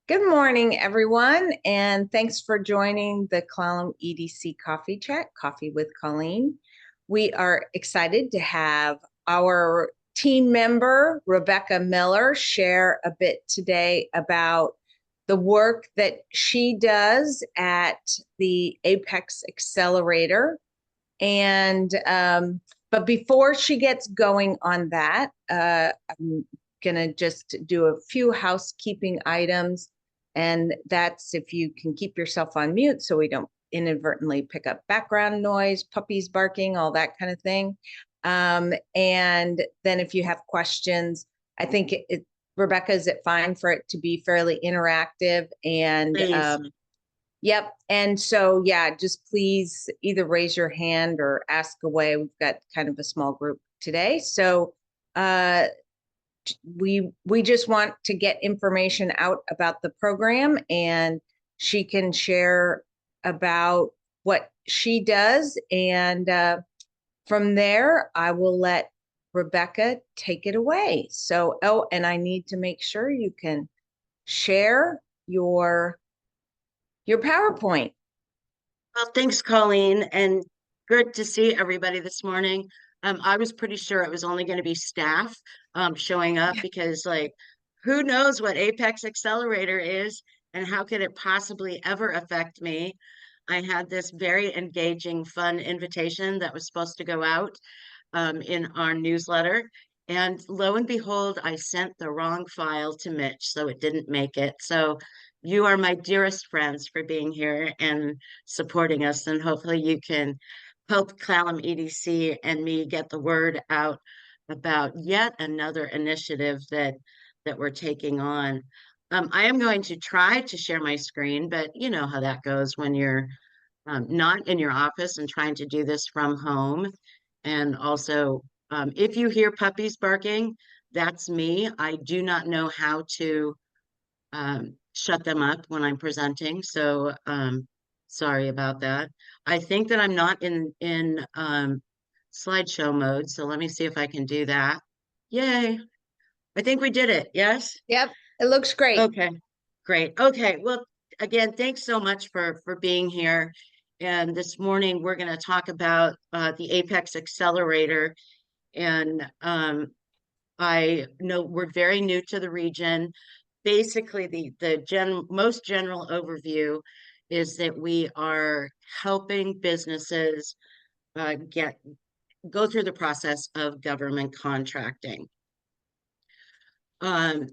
Good morning, everyone, and thanks for joining the Column EDC Coffee Chat, Coffee with Colleen. We are excited to have our team member, Rebekah Miller, share a bit today about the work that she does at the Apex Accelerator. But before she gets going on that, I'm gonna just do a few housekeeping items. And that's if you can keep yourself on mute so we don't inadvertently pick up background noise, puppies barking, all that kind of thing. And then if you have questions, I think Rebekah, is it fine for it to be fairly interactive? And Please. yep. And so, yeah, just please either raise your hand or ask away. We've got kind of a small group today. So uh, we just want to get information out about the program, and she can share about what she does. And from there, I will let Rebekah take it away. So, oh, and I need to make sure you can share your PowerPoint. Well, thanks, Colleen, and good to see everybody this morning. I was pretty sure it was only going to be staff showing up because, like, who knows what Apex Accelerator is and how could it possibly ever affect me? I had this very engaging, fun invitation that was supposed to go out in our newsletter. And lo and behold, I sent the wrong file to Mitch, so it didn't make it. So you are my dearest friends for being here and supporting us. And hopefully you can help Clallam EDC and me get the word out about yet another initiative that we're taking on. I am going to try to share my screen, but you know how that goes when you're not in your office and trying to do this from home. And also, if you hear puppies barking, that's me. I do not know how to shut them up when I'm presenting. So sorry about that. I think that I'm not in slideshow mode. So let me see if I can do that. Yay. I think we did it. Yes? Yep, it looks great. Okay, great. Okay, well, again, thanks so much for being here. And this morning we're going to talk about the Apex Accelerator. And I know we're very new to the region. Basically, the most general overview is that we are helping businesses get go through the process of government contracting.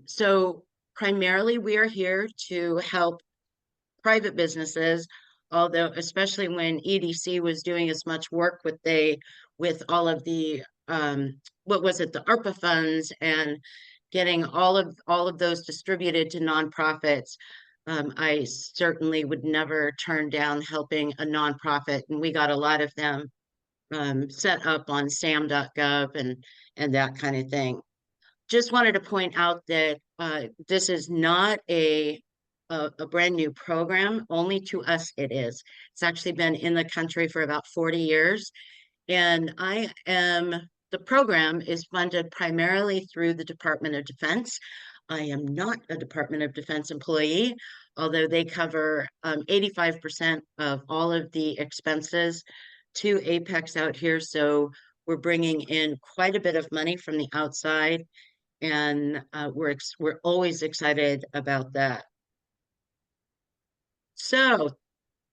So primarily we are here to help private businesses, although especially when EDC was doing as much work with all of the what was it, the ARPA funds and getting all of those distributed to nonprofits. I certainly would never turn down helping a nonprofit, and we got a lot of them set up on sam.gov and that kind of thing. Just wanted to point out that this is not a brand new program. Only to us it is. It's actually been in the country for about 40 years. And the program is funded primarily through the Department of Defense. I am not a Department of Defense employee, although they cover 85% of all of the expenses to Apex out here. So we're bringing in quite a bit of money from the outside, and we're always excited about that. So,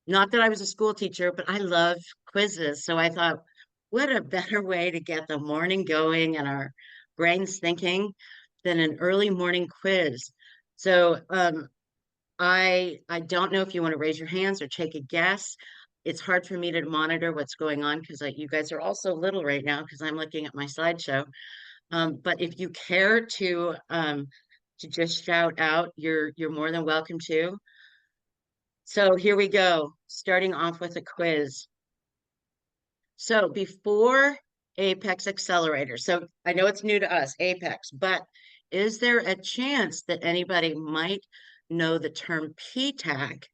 not that I was a school teacher, but I love quizzes. So I thought, what a better way to get the morning going and our brains thinking than an early morning quiz. So I don't know if you want to raise your hands or take a guess. It's hard for me to monitor what's going on because you guys are all so little right now because I'm looking at my slideshow. But if you care to just shout out, you're more than welcome to. So here we go, starting off with a quiz. So before Apex Accelerator, so I know it's new to us, Apex, but is there a chance that anybody might know the term PTAC,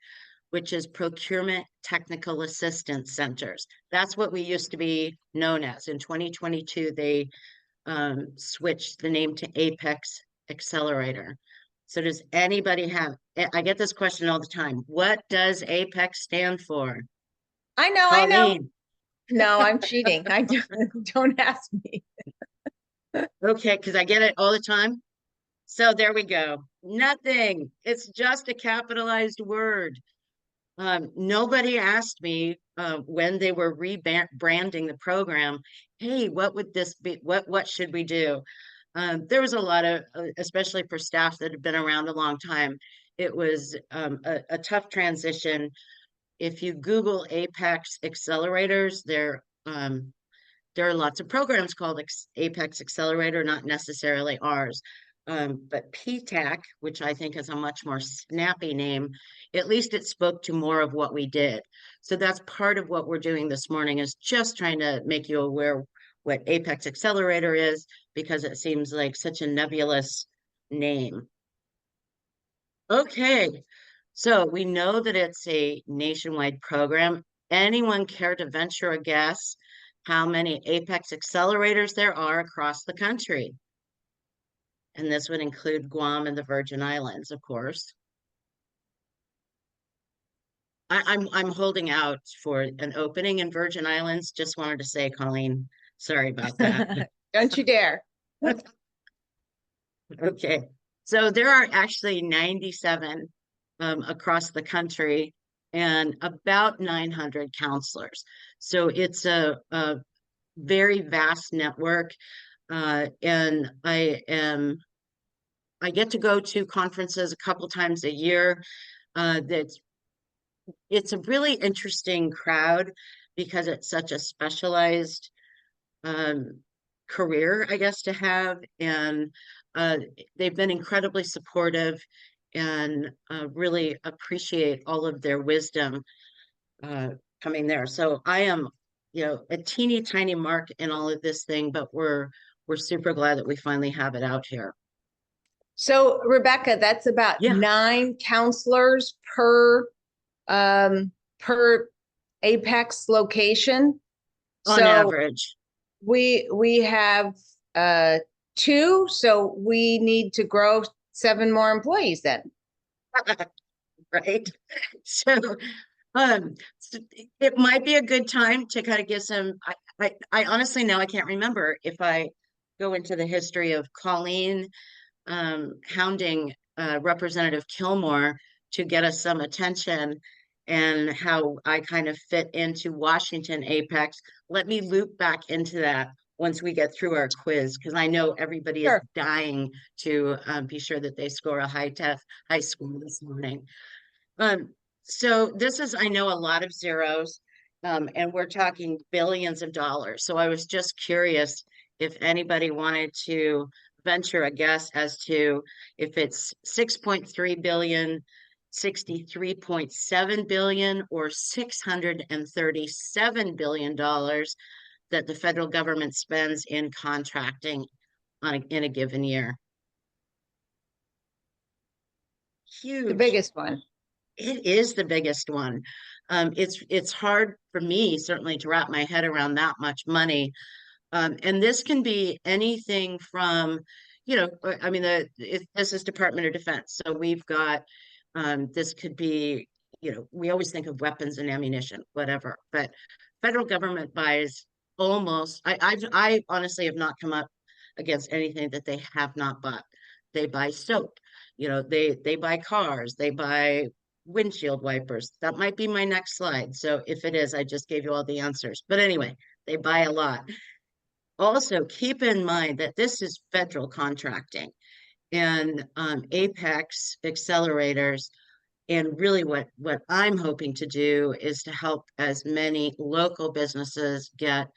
which is Procurement Technical Assistance Centers? That's what we used to be known as. In 2022, they switched the name to Apex Accelerator. So does anybody have, I get this question all the time. What does APEX stand for? I know. Colleen. No, I'm cheating. I don't ask me. Okay, because I get it all the time. So there we go. Nothing. It's just a capitalized word. Nobody asked me when they were rebranding the program, hey, what would this be? What should we do? There was a lot of, especially for staff that had been around a long time, it was a tough transition. If you Google Apex accelerators, there are lots of programs called Apex Accelerator, not necessarily ours. But PTAC, which I think is a much more snappy name, at least it spoke to more of what we did. So that's part of what we're doing this morning, is just trying to make you aware what Apex Accelerator is, because it seems like such a nebulous name. Okay, so we know that it's a nationwide program. Anyone care to venture a guess how many Apex accelerators there are across the country? And this would include Guam and the Virgin Islands, of course. I'm holding out for an opening in Virgin Islands. Just wanted to say, Colleen, sorry about that. Don't you dare. Okay, so there are actually 97 across the country and about 900 counselors. So it's a very vast network. And I get to go to conferences a couple times a year. It's a really interesting crowd because it's such a specialized um, career, I guess, to have. And uh, they've been incredibly supportive, and really appreciate all of their wisdom uh, coming there. So I am, a teeny tiny mark in all of this thing, but we're super glad that we finally have it out here. So Rebekah, that's about Yeah, 9 counselors um per Apex location. on So average. we have 2, so we need to grow 7 more employees then. Right? So, so it might be a good time to kind of give some. I honestly now I can't remember if I go into the history of Colleen hounding Representative Kilmore to get us some attention, and how I kind of fit into Washington Apex. Let me loop back into that once we get through our quiz, because I know everybody is Sure. dying to be sure that they score a high score this morning. So this is, I know, a lot of zeros, and we're talking billions of dollars. So I was just curious if anybody wanted to venture a guess as to if it's 6.3 billion, 63.7 billion, or $637 billion that the federal government spends in contracting in a given year. The Huge. biggest one. It is the biggest one. It's hard for me certainly to wrap my head around that much money. And this can be anything from, I mean, this is Department of Defense. So we've got, this could be, we always think of weapons and ammunition, whatever, but federal government buys almost, I honestly have not come up against anything that they have not bought. They buy soap, they buy cars, they buy windshield wipers. That might be my next slide. So if it is, I just gave you all the answers. But anyway, they buy a lot. Also, keep in mind that this is federal contracting, and Apex accelerators. And really what I'm hoping to do is to help as many local businesses get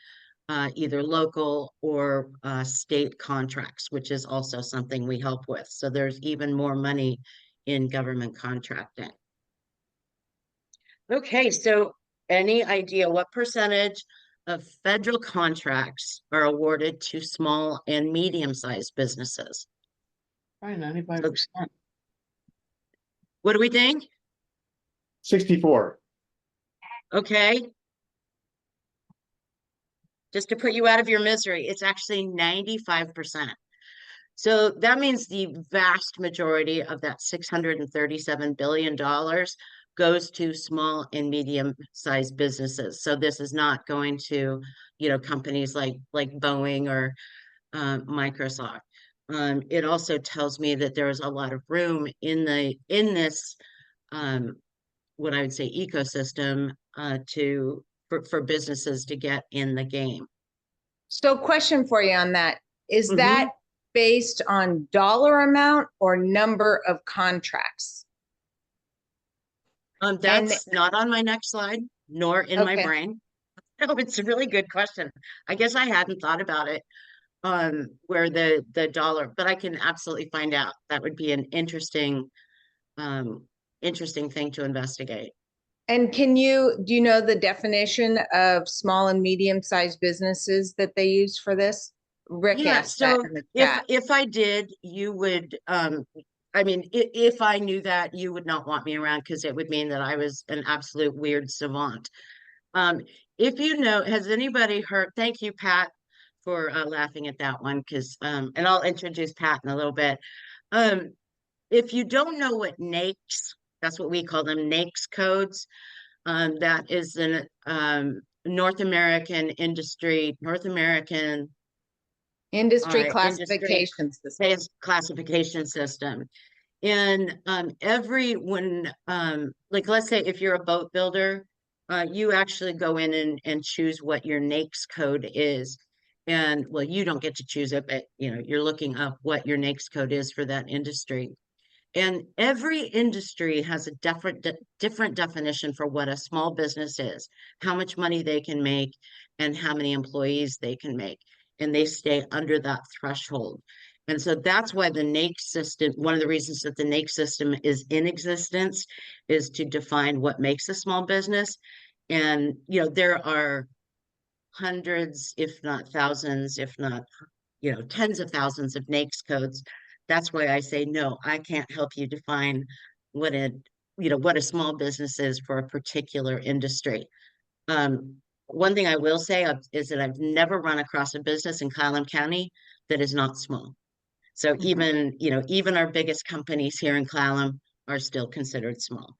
either local or state contracts, which is also something we help with. So there's even more money in government contracting. Okay, so any idea what percentage of federal contracts are awarded to small and medium-sized businesses? Probably 95%. What do we think? 64. Okay. Just to put you out of your misery, it's actually 95%. So that means the vast majority of that $637 billion goes to small and medium-sized businesses. So this is not going to, companies like Boeing or Microsoft. It also tells me that there is a lot of room in this what I would say ecosystem for businesses to get in the game. So question for you on that. Is Mhm. that based on dollar amount or number of contracts? That's not on my next slide, nor in my Okay. brain. No, it's a really good question. I guess I hadn't thought about it, where the dollar, but I can absolutely find out. That would be an interesting thing to investigate. And do you know the definition of small and medium-sized businesses that they use for this? Rick Yeah, asked that so in the if chat. if I did, you would I mean, if I knew that, you would not want me around because it would mean that I was an absolute weird savant. Um, if you know, has anybody heard, thank you, Pat, for laughing at that one, because and I'll introduce Pat in a little bit. Um, if you don't know what NAICS, that's what we call them, NAICS codes. That is an North American Industry industry classification system. classification system. And like, let's say if you're a boat builder, you actually go in and choose what your NAICS code is. And well, you don't get to choose it, but you're looking up what your NAICS code is for that industry. And every industry has a different definition for what a small business is, how much money they can make, and how many employees they can make. And they stay under that threshold. And so that's why the NAICS system, one of the reasons that the NAICS system is in existence is to define what makes a small business. And, there are hundreds, if not thousands, if not, tens of thousands of NAICS codes. That's why I say, no, I can't help you define what a small business is for a particular industry. One thing I will say is that I've never run across a business in Clallam County that is not small. So even our biggest companies here in Clallam are still considered small.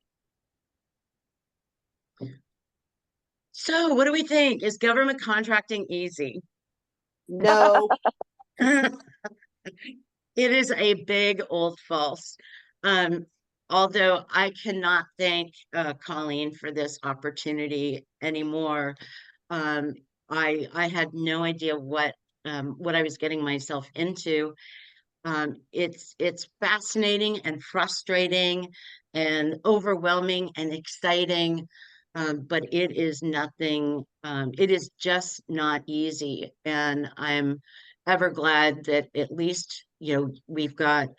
So what do we think? Is government contracting easy? No. It is a big old false. Although I cannot thank Colleen for this opportunity anymore. I had no idea what I was getting myself into. It's fascinating and frustrating and overwhelming and exciting. But it is nothing, it is just not easy. And I'm ever glad that at least, we've got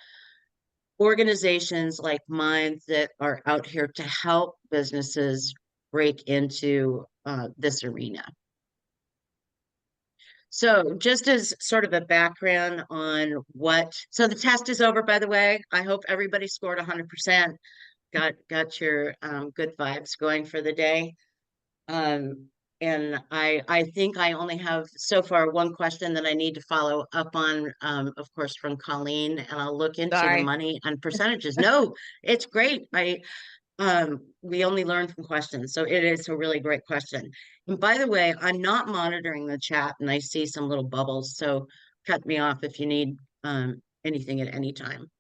organizations like mine that are out here to help businesses break into this arena. So just as sort of a background on so the test is over, by the way. I hope everybody scored 100%. Got your good vibes going for the day. And I think I only have so far one question that I need to follow up on, of course, from Colleen, and I'll look into the Sorry. money and percentages. No, it's great. We only learn from questions, so it is a really great question. And by the way, I'm not monitoring the chat, and I see some little bubbles, so cut me off if you need anything at any time.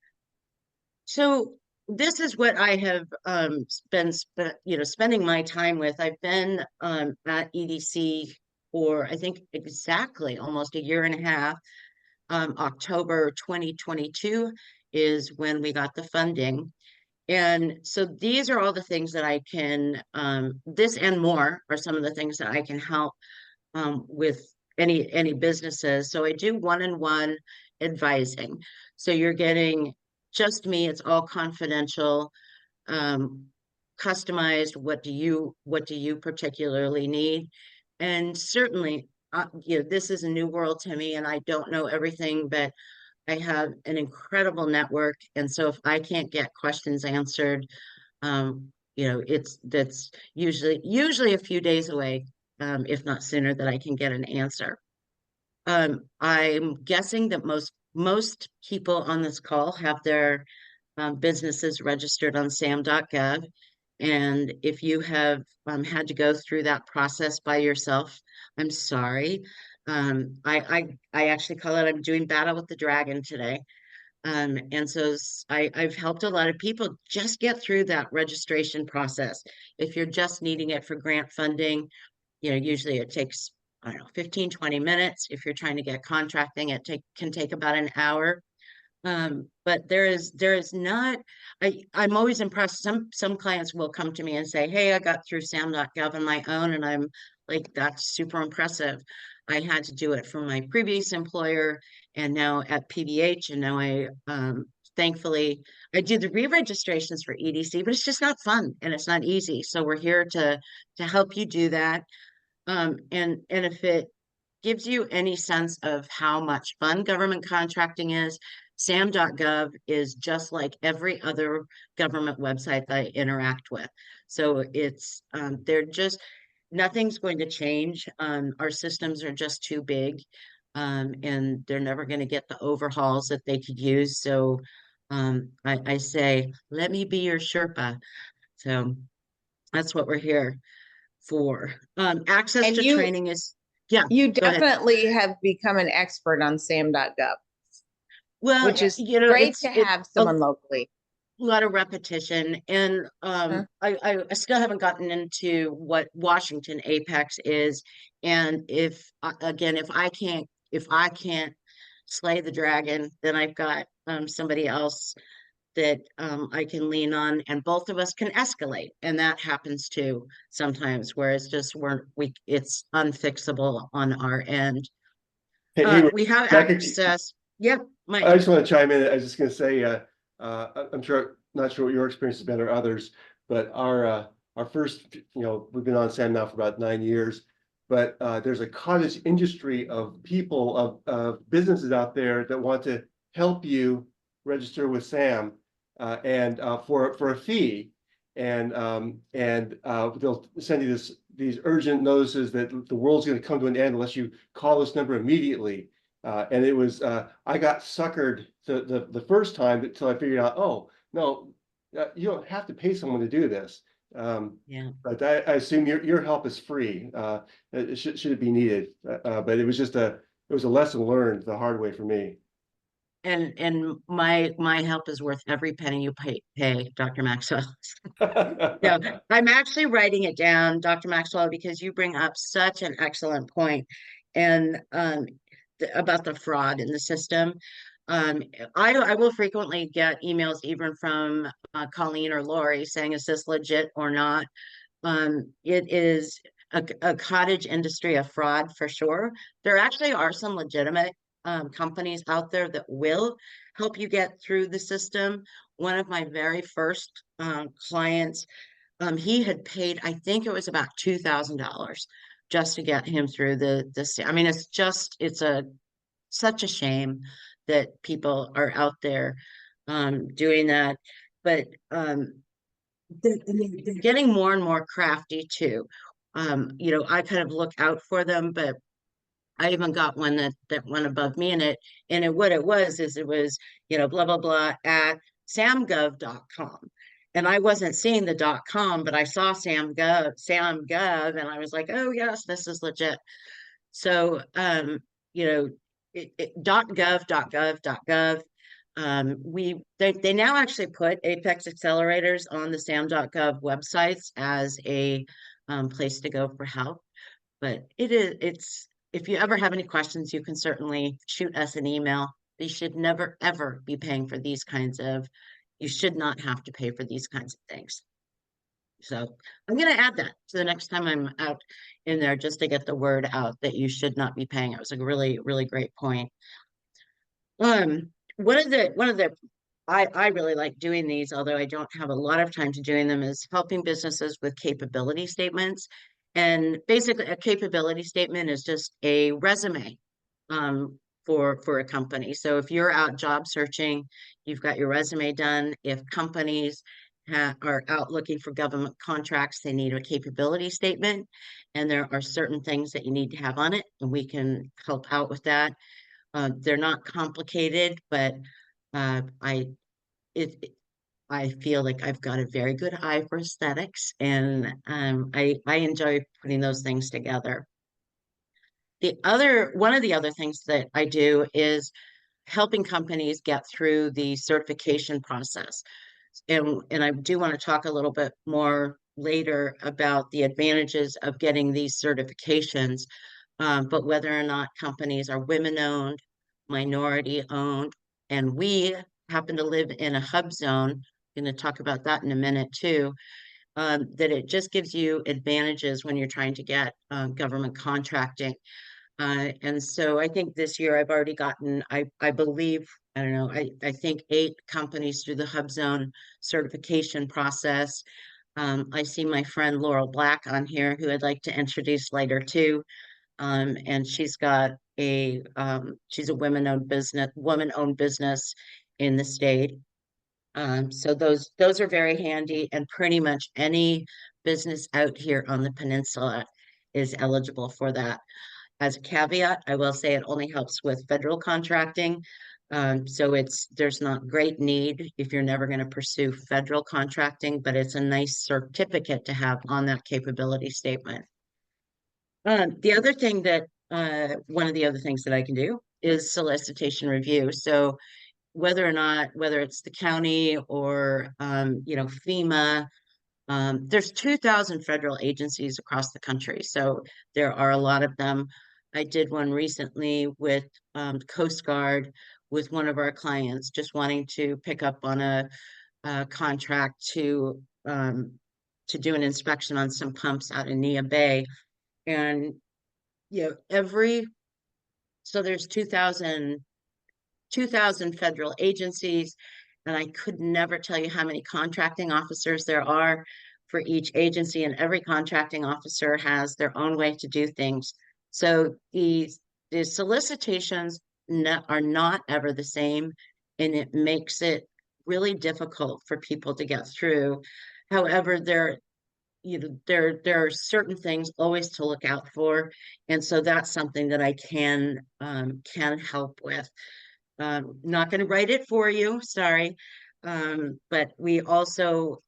So this is what I have been spending my time with. I've been at EDC for I think exactly almost a year and a half. October 2022 is when we got the funding. And so these are all the things that I can, this and more are some of the things that I can help with any businesses. So I do one-on-one advising. So you're getting just me, it's all confidential, customized. What do you particularly need? And certainly, this is a new world to me and I don't know everything, but I have an incredible network. And so if I can't get questions answered, that's usually a few days away, if not sooner, that I can get an answer. I'm guessing that most most people on this call have their businesses registered on sam.gov. And if you have had to go through that process by yourself, I'm sorry. I actually call it I'm doing battle with the dragon today. And so I've helped a lot of people just get through that registration process. If you're just needing it for grant funding, usually it takes, I don't know, 15, 20 minutes. If you're trying to get contracting, can take about an hour. But there is not, I'm always impressed. Some clients will come to me and say, hey, I got through sam.gov on my own. And I'm like, that's super impressive. I had to do it for my previous employer and now at PBH. And now thankfully, I do the re-registrations for EDC, but it's just not fun and it's not easy. So we're here to help you do that. And if it gives you any sense of how much fun government contracting is, sam.gov is just like every other government website that I interact with. So it's they're just nothing's going to change. Our systems are just too big, and they're never going to get the overhauls that they could use. So I say, let me be your Sherpa. So that's what we're here for. Access And to you- training is, yeah. You go ahead. definitely have become an expert on sam.gov, Well, which is you know, great it's to have someone locally. a lot of repetition, and I still haven't gotten into what Washington Apex is, and if again, if I can't slay the dragon, then I've got somebody else that I can lean on, and both of us can escalate, and that happens too sometimes, where it's just it's unfixable on our end. Hey, We have Rebecca, access. Yeah, Mike. I just want to chime in. I was just going to say, I'm not sure what your experience has been or others, but our first, we've been on SAM now for about 9 years, but there's a cottage industry of people, of businesses out there that want to help you register with SAM, and for a fee, and they'll send you these urgent notices that the world's going to come to an end unless you call this number immediately. And it was, I got suckered the first time until I figured out, oh, no, you don't have to pay someone to do this. Yeah. But I assume your help is free. Should it be needed? But it was it was a lesson learned the hard way for me. And my help is worth every penny you pay, Dr. Maxwell. No, I'm actually writing it down, Dr. Maxwell, because you bring up such an excellent point, and about the fraud in the system. I will frequently get emails even from Colleen or Lori saying, is this legit or not? It is a cottage industry of fraud for sure. There actually are some legitimate companies out there that will help you get through the system. One of my very first clients, he had paid, I think it was about $2,000 just to get him through I mean, it's such a shame that people are out there doing that. But they're getting more and more crafty too. I kind of look out for them, but I even got one that went above me in it. And what it was is it was, blah, blah, blah at samgov.com. And I wasn't seeing the .com, but I saw samgov, and I was like, oh yes, this is legit. So, .gov. They now actually put Apex accelerators on the sam.gov websites as a place to go for help. But it's if you ever have any questions, you can certainly shoot us an email. You should never ever be paying for these you should not have to pay for these kinds of things. So I'm going to add that to the next time I'm out in there, just to get the word out that you should not be paying. It was a really, really great point. One of the I really like doing these, although I don't have a lot of time to doing them, is helping businesses with capability statements. And basically a capability statement is just a resume for a company. So if you're out job searching, you've got your resume done. If companies are out looking for government contracts, they need a capability statement, and there are certain things that you need to have on it, and we can help out with that. They're not complicated, but I feel like I've got a very good eye for aesthetics, and I enjoy putting those things together. One of the other things that I do is helping companies get through the certification process. And I do want to talk a little bit more later about the advantages of getting these certifications, but whether or not companies are women-owned, minority-owned, and we happen to live in a hub zone. I'm going to talk about that in a minute too. That it just gives you advantages when you're trying to get government contracting. And so I think this year I've already gotten, I believe, I don't know, I think 8 companies through the Hub Zone certification process. I see my friend Laurel Black on here, who I'd like to introduce later too. And she's got she's a woman-owned business in the state. So those are very handy, and pretty much any business out here on the peninsula is eligible for that. As a caveat, I will say it only helps with federal contracting. So there's not great need if you're never going to pursue federal contracting, but it's a nice certificate to have on that capability statement. The other thing that one of the other things that I can do is solicitation review. So whether it's the county or FEMA, there's 2,000 federal agencies across the country, so there are a lot of them. I did one recently with Coast Guard with one of our clients, just wanting to pick up on a contract to do an inspection on some pumps out in Nia Bay. And so there's 2,000 federal agencies, and I could never tell you how many contracting officers there are for each agency, and every contracting officer has their own way to do things. So the solicitations are not ever the same, and it makes it really difficult for people to get through. However, there are certain things always to look out for, and so that's something that I can help with. Not going to write it for you, sorry. But we also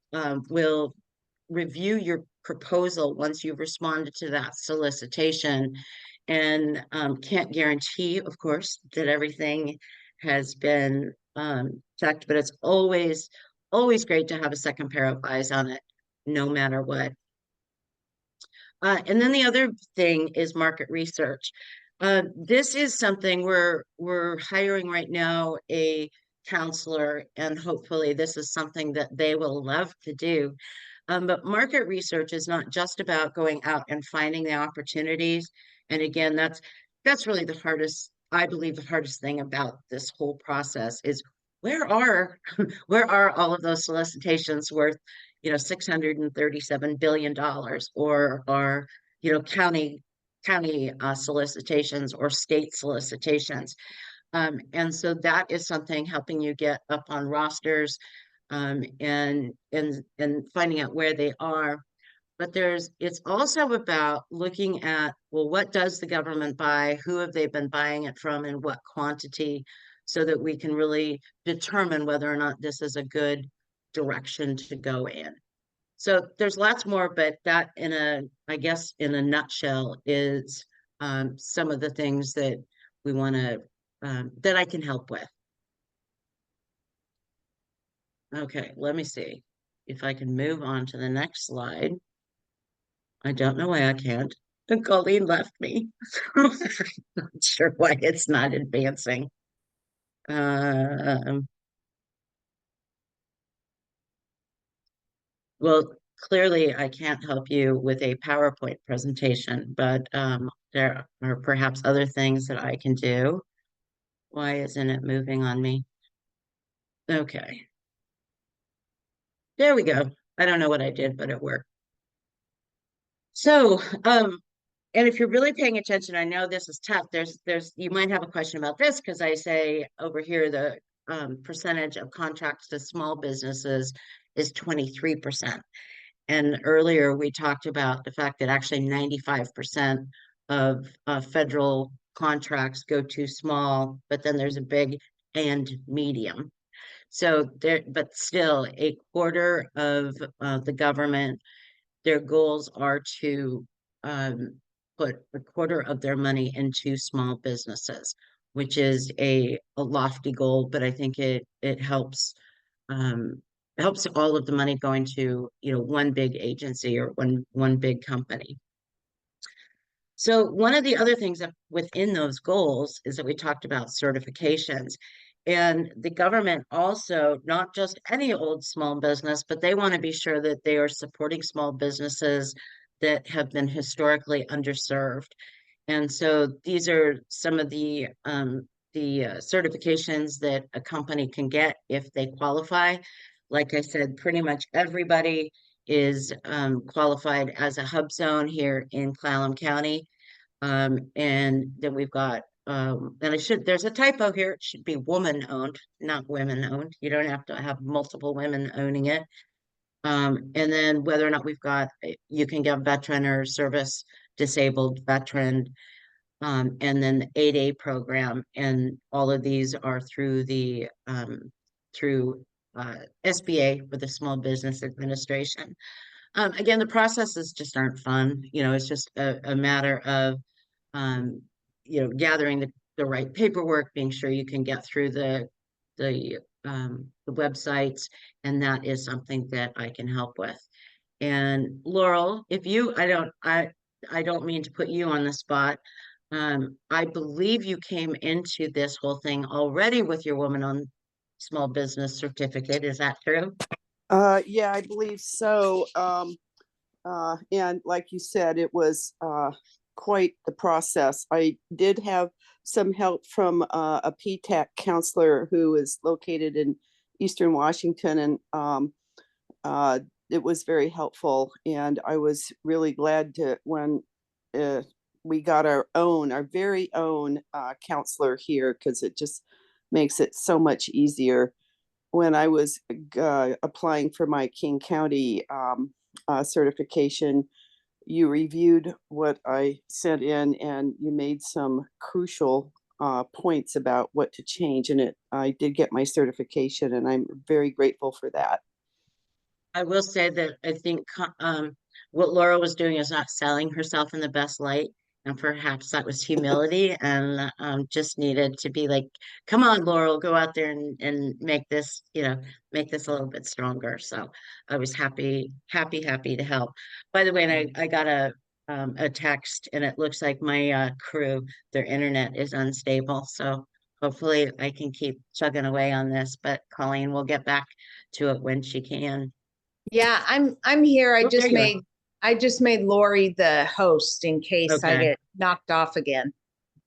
will review your proposal once you've responded to that solicitation, and can't guarantee, of course, that everything has been checked, but it's always great to have a second pair of eyes on it, no matter what. And then the other thing is market research. This is something we're hiring right now, a counselor, and hopefully this is something that they will love to do. But market research is not just about going out and finding the opportunities. And again, that's really the hardest, I believe the hardest thing about this whole process is where are all of those solicitations worth, $637 billion, or are, county solicitations or state solicitations. And so that is something helping you get up on rosters, and finding out where they are. But it's also about looking at, well, what does the government buy? Who have they been buying it from, and what quantity, so that we can really determine whether or not this is a good direction to go in. So there's lots more, but that I guess in a nutshell is some of the things that we want to, that I can help with. Okay, let me see if I can move on to the next slide. I don't know why I can't. Colleen left me. Not sure why it's not advancing. Well, clearly I can't help you with a PowerPoint presentation, but there are perhaps other things that I can do. Why isn't it moving on me? Okay. There we go. I don't know what I did, but it worked. So, and if you're really paying attention, I know this is tough. You might have a question about this, because I say over here the percentage of contracts to small businesses is 23%. And earlier we talked about the fact that actually 95% of federal contracts go too small, but then there's a big and medium. So there, but still, a quarter of the government, their goals are to put a quarter of their money into small businesses, which is a lofty goal, but I think it helps all of the money going to, you know, one big agency or one big company. So one of the other things that within those goals is that we talked about certifications. And the government also, not just any old small business, but they want to be sure that they are supporting small businesses that have been historically underserved. And so these are some of the certifications that a company can get if they qualify. Like I said, pretty much everybody is qualified as a hub zone here in Clallam County. And then we've got, and there's a typo here. It should be woman owned, not women owned. You don't have to have multiple women owning it. And then whether or not we've got, you can get veteran or service disabled veteran, and then the 8A program. And all of these are through the, through SBA with the Small Business Administration. Again, the processes just aren't fun. You know, it's just a matter of you know, gathering the right paperwork, being sure you can get through the websites, and that is something that I can help with. And Laurel, if you, I don't mean to put you on the spot. I believe you came into this whole thing already with your woman on small business certificate. Is that true? Yeah, I believe so. And like you said, it was quite the process. I did have some help from a PTAC counselor who is located in Eastern Washington, and it was very helpful. And I was really glad to when we got our very own counselor here, because it just makes it so much easier. When I was applying for my King County certification, you reviewed what I sent in, and you made some crucial points about what to change. And I did get my certification, and I'm very grateful for that. I will say that I think what Laura was doing is not selling herself in the best light. And perhaps that was humility, and just needed to be like, come on, Laurel, go out there and make this, you know, make this a little bit stronger. So I was happy to help. By the way, and I got a text, and it looks like my crew, their internet is unstable. So hopefully I can keep chugging away on this, but Colleen will get back to it when she can. Yeah, I'm here. Oh, there you are. I just made Lori the host in case I Okay. get knocked off again.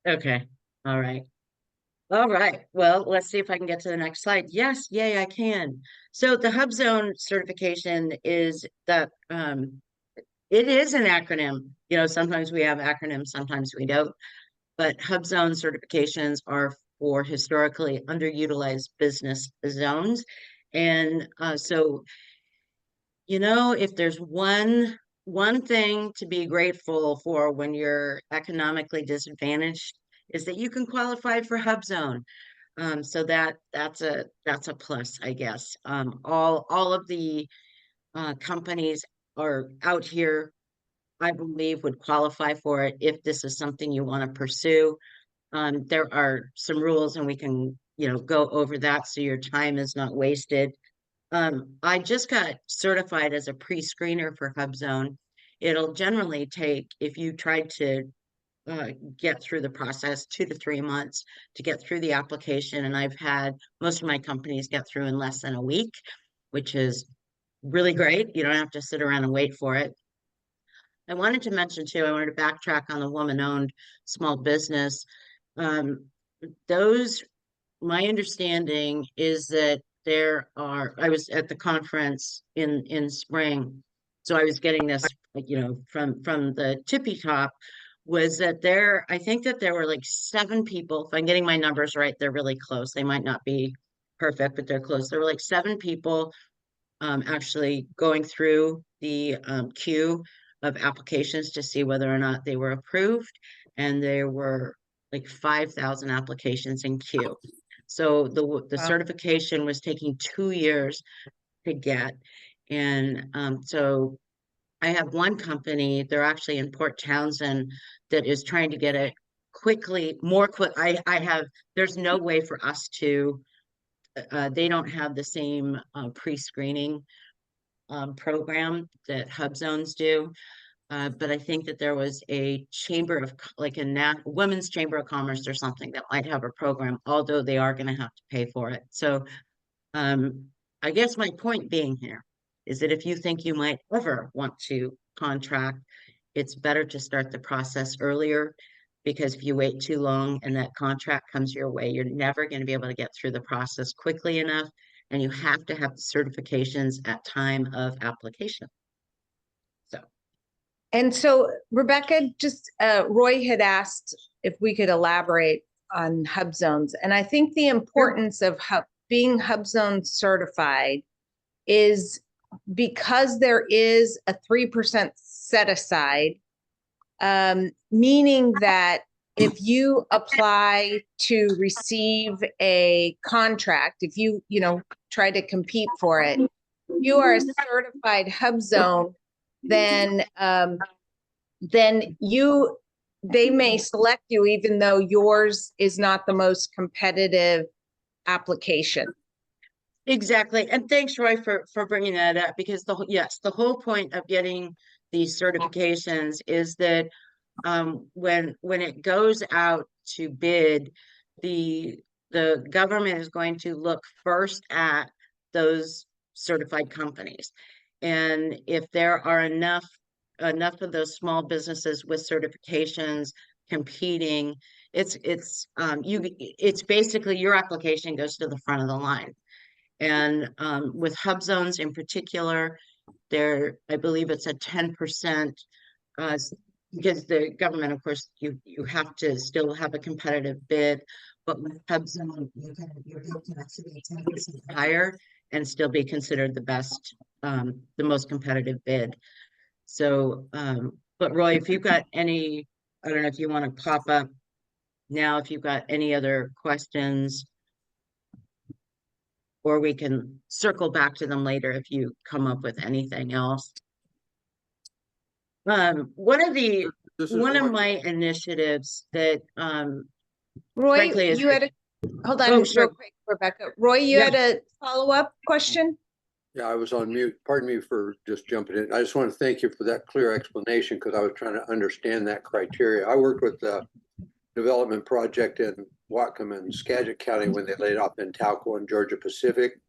Okay. All right. All right. Well, let's see if I can get to the next slide. Yes, yay, I can. So the Hub Zone certification is that it is an acronym. You know, sometimes we have acronyms, sometimes we don't. But Hub Zone certifications are for historically underutilized business zones. And so, you know, if there's one thing to be grateful for when you're economically disadvantaged, is that you can qualify for Hub Zone. So that's a plus, I guess. All of the companies are out here, I believe, would qualify for it if this is something you want to pursue. There are some rules, and we can, you know, go over that so your time is not wasted. I just got certified as a pre-screener for Hub Zone. It'll generally take, if you tried to get through the process, 2 to 3 months to get through the application. And I've had most of my companies get through in less than a week, which is really great. You don't have to sit around and wait for it. I wanted to mention too, I wanted to backtrack on the woman-owned small business. Those, my understanding is that I was at the conference in spring, so I was getting this, you know, from the tippy top, was that I think that there were like 7 people. If I'm getting my numbers right, they're really close. They might not be perfect, but they're close. There were like 7 people actually going through the queue of applications to see whether or not they were approved. And there were like 5,000 applications in queue. So the Wow. certification was taking 2 years to get. And so I have one company, they're actually in Port Townsend, that is trying to get it quickly, more quick. There's no way for us to, they don't have the same pre-screening program that Hub Zones do. But I think that there was a chamber of, like a women's chamber of commerce or something that might have a program, although they are going to have to pay for it. So I guess my point being here is that if you think you might ever want to contract, it's better to start the process earlier, because if you wait too long and that contract comes your way, you're never going to be able to get through the process quickly enough, and you have to have the certifications at time of application. So. And so Rebekah, just Roy had asked if we could elaborate on Hub Zones. And I think the importance of being Hub Zone certified is because there is a 3% set aside, meaning that if you apply to receive a contract, if you try to compete for it, you are a certified Hub Zone, then they may select you even though yours is not the most competitive application. Exactly. And thanks, Roy, for bringing that up, because the whole point of getting these certifications is that when it goes out to bid, the government is going to look first at those certified companies. And if there are enough of those small businesses with certifications competing, it's basically your application goes to the front of the line. And with Hub Zones in particular, I believe it's a 10%, because the government, of course, you have to still have a competitive bid, but with Hub Zone, your bid can actually be 10% higher and still be considered the best, the most competitive bid. So, but Roy, if you've got any, I don't know if you want to pop up now, if you've got any other questions, or we can circle back to them later if you come up with anything else. One of my initiatives that Roy, frankly is, you had hold on real quick, Rebekah. Roy, you had a follow-up question? Yeah, I was on mute. Pardon me for just jumping in. I just want to thank you for that clear explanation, because I was trying to understand that criteria. I worked with the development project in Whatcom and Skagit County when they laid off Intalco and Georgia Pacific.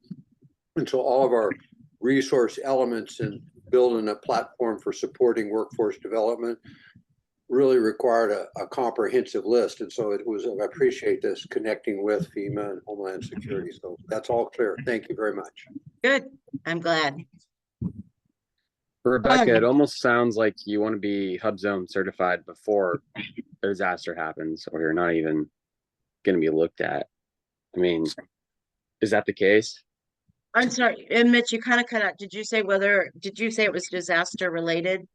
And so all of our resource elements in building a platform for supporting workforce development really required a comprehensive list. And so I appreciate this connecting with FEMA and Homeland Security. So that's all clear. Thank you very much. Good. I'm glad. Rebekah, it almost sounds like you want to be Hub Zone certified before a disaster happens, or you're not even going to be looked at. I mean, is that the case? I'm sorry, and Mitch, you kind of cut out. Did you say it was disaster related?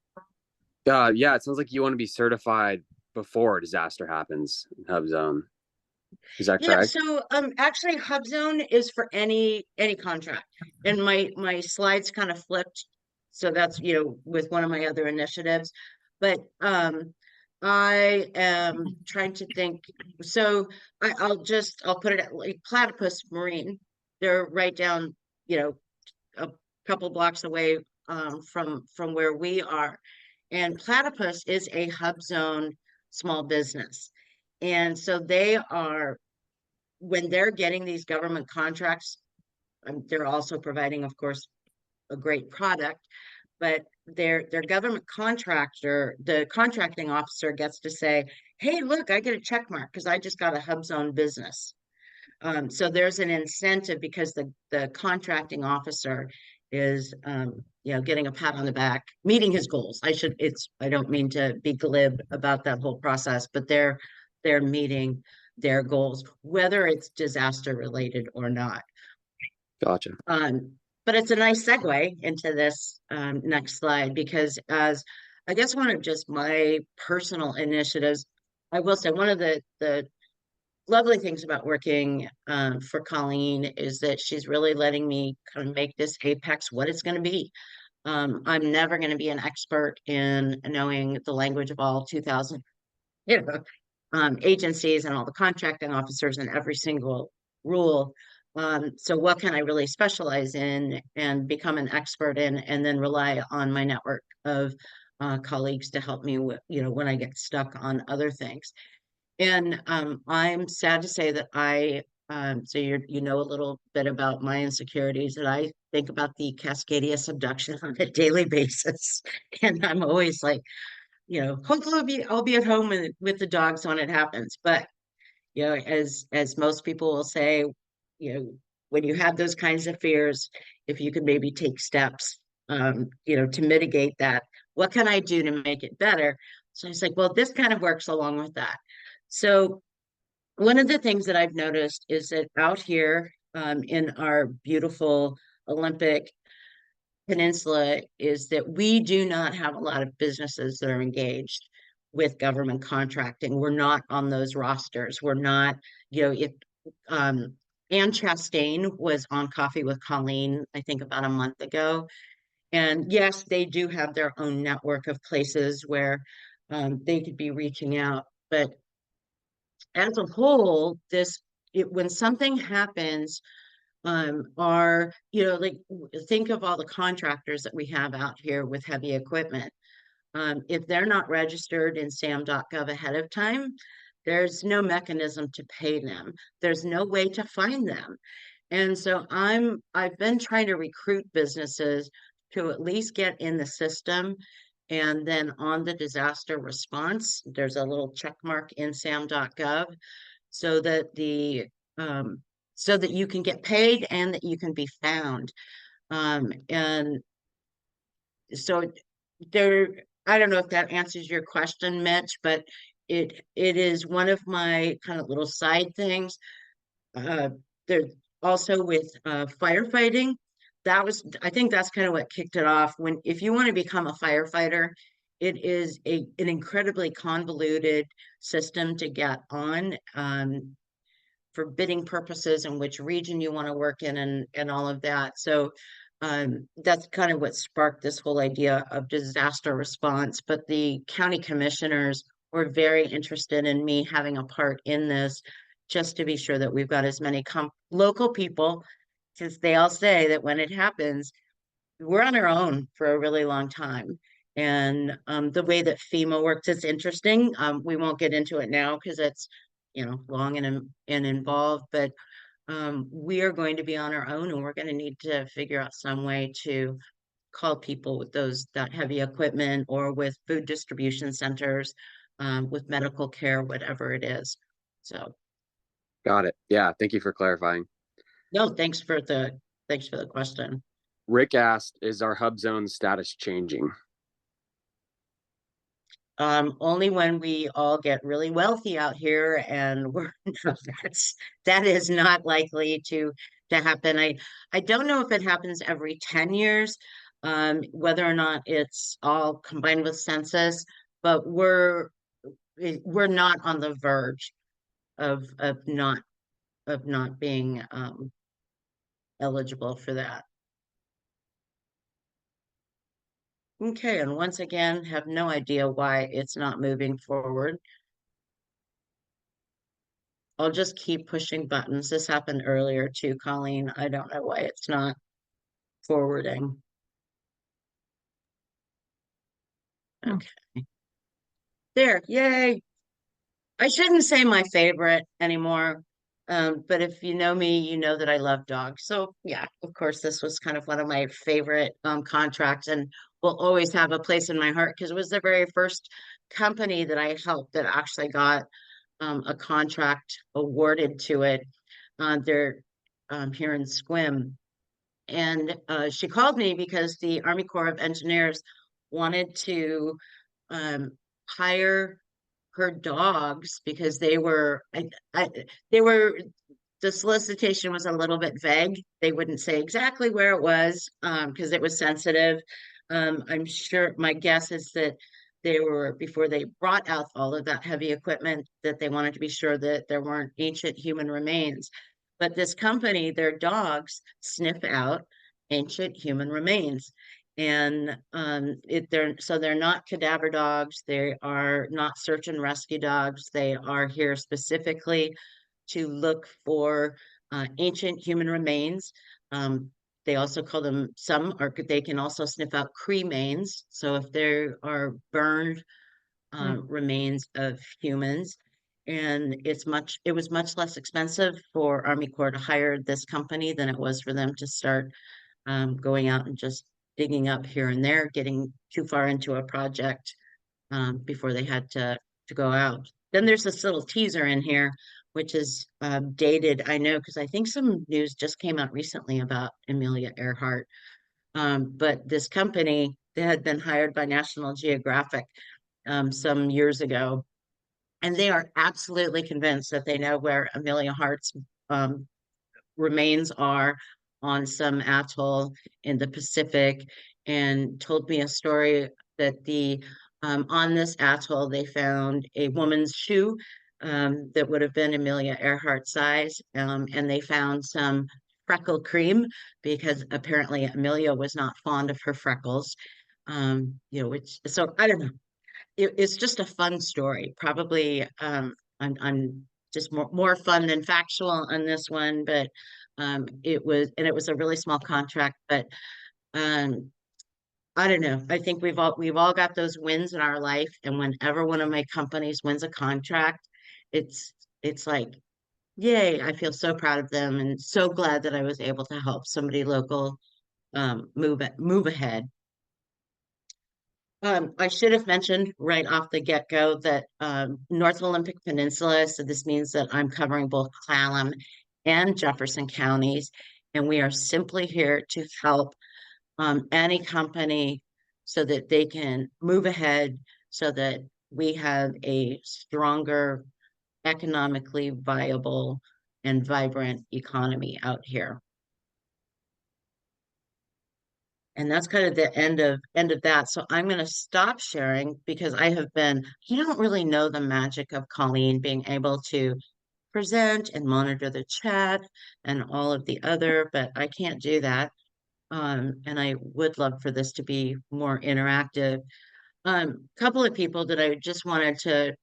Yeah, it sounds like you want to be certified before a disaster happens in Hub Zone. Is that correct? Yeah, so actually Hub Zone is for any contract. And my slides kind of flipped. So that's, with one of my other initiatives. But I am trying to think. So I'll put it at like Platypus Marine. They're right down, a couple blocks away from where we are. And Platypus is a Hub Zone small business. And so when they're getting these government contracts, they're also providing, of course, a great product, but their government contractor, the contracting officer gets to say, hey, look, I get a check mark because I just got a Hub Zone business. So there's an incentive because the contracting officer is, getting a pat on the back, meeting his goals. I don't mean to be glib about that whole process, but they're meeting their goals, whether it's disaster related or not. Gotcha. But it's a nice segue into this next slide, because as I guess one of just my personal initiatives, I will say one of the lovely things about working for Colleen is that she's really letting me kind of make this Apex what it's going to be. I'm never going to be an expert in knowing the language of all 2,000, you know, agencies and all the contracting officers and every single rule. So what can I really specialize in and become an expert in, and then rely on my network of colleagues to help me with, when I get stuck on other things. And I'm sad to say that so you know a little bit about my insecurities, that I think about the Cascadia subduction on a daily basis. And I'm always like, hopefully I'll be at home with the dogs when it happens. But, as most people will say, when you have those kinds of fears, if you could maybe take steps, to mitigate that, what can I do to make it better? So I was like, well, this kind of works along with that. So one of the things that I've noticed is that out here in our beautiful Olympic Peninsula is that we do not have a lot of businesses that are engaged with government contracting. We're not on those rosters. We're not, if Ann Chastain was on Coffee with Colleen, I think about a month ago. And yes, they do have their own network of places where they could be reaching out. But as a whole, when something happens, like think of all the contractors that we have out here with heavy equipment. If they're not registered in sam.gov ahead of time, there's no mechanism to pay them. There's no way to find them. And so I've been trying to recruit businesses to at least get in the system. And then on the disaster response, there's a little check mark in sam.gov so that so that you can get paid and that you can be found. And so I don't know if that answers your question, Mitch, but it is one of my kind of little side things. There also with firefighting, I think that's kind of what kicked it off. If you want to become a firefighter, it is an incredibly convoluted system to get on for bidding purposes and which region you want to work in and all of that. So that's kind of what sparked this whole idea of disaster response. But the county commissioners were very interested in me having a part in this, just to be sure that we've got as many local people, since they all say that when it happens, we're on our own for a really long time. And the way that FEMA works is interesting. We won't get into it now because it's, long and involved, but we are going to be on our own, and we're going to need to figure out some way to call people with that heavy equipment, or with food distribution centers, with medical care, whatever it is. So. Got it. Yeah. Thank you for clarifying. No, thanks for the question. Rick asked, is our hub zone status changing? Only when we all get really wealthy out here, and that is not likely to happen. I don't know if it happens every 10 years, whether or not it's all combined with census, but we're not on the verge of not being eligible for that. Okay, and once again, have no idea why it's not moving forward. I'll just keep pushing buttons. This happened earlier too, Colleen. I don't know why it's not forwarding. Okay. There, yay. I shouldn't say my favorite anymore. But if you know me, you know that I love dogs. So yeah, of course, this was kind of one of my favorite contracts, and will always have a place in my heart because it was the very first company that I helped that actually got a contract awarded to it. They're here in Squim. And she called me because the Army Corps of Engineers wanted to hire her dogs because the solicitation was a little bit vague. They wouldn't say exactly where it was because it was sensitive. I'm sure, my guess is that before they brought out all of that heavy equipment, that they wanted to be sure that there weren't ancient human remains. But this company, their dogs sniff out ancient human remains. And they're not cadaver dogs. They are not search and rescue dogs. They are here specifically to look for ancient human remains. They also call them, they can also sniff out cremains. So if there are burned remains of humans, and it was much less expensive for Army Corps to hire this company than it was for them to start going out and just digging up here and there, getting too far into a project before they had to go out. Then there's this little teaser in here, which is dated, I know, because I think some news just came out recently about Amelia Earhart. But this company, they had been hired by National Geographic some years ago, and they are absolutely convinced that they know where Amelia Earhart's remains are on some atoll in the Pacific, and told me a story that on this atoll they found a woman's shoe that would have been Amelia Earhart size, and they found some freckle cream, because apparently Amelia was not fond of her freckles. So I don't know. It's just a fun story. Probably I'm just more fun than factual on this one, but it was a really small contract, but I don't know. I think we've all got those wins in our life, and whenever one of my companies wins a contract, it's like, yay, I feel so proud of them and so glad that I was able to help somebody local move ahead. I should have mentioned right off the get-go that North Olympic Peninsula, so this means that I'm covering both Clallam and Jefferson counties, and we are simply here to help any company so that they can move ahead, so that we have a stronger, economically viable and vibrant economy out here. And that's kind of the end of that. So I'm going to stop sharing, because you don't really know the magic of Colleen being able to present and monitor the chat and all of the other, but I can't do that. And I would love for this to be more interactive. Couple of people that I just wanted to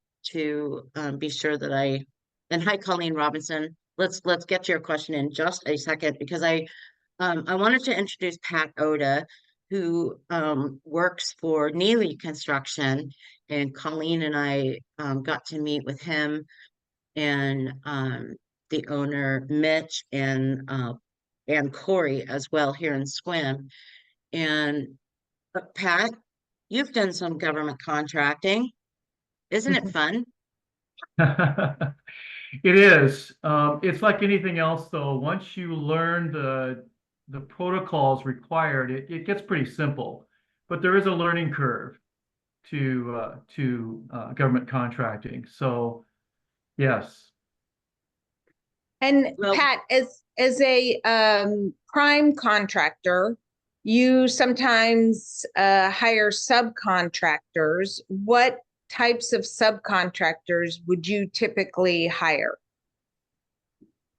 be sure that and hi, Colleen Robinson. Let's get to your question in just a second, because I wanted to introduce Pat Oda, who works for Neely Construction, and Colleen and I got to meet with him and the owner Mitch and Corey as well here in Swim. And Pat, you've done some government contracting. Isn't it fun? It is. It's like anything else, though. Once you learn the protocols required, it gets pretty simple. But there is a learning curve to government contracting. So, yes. And Well- Pat, as a prime contractor, you sometimes hire subcontractors. What types of subcontractors would you typically hire?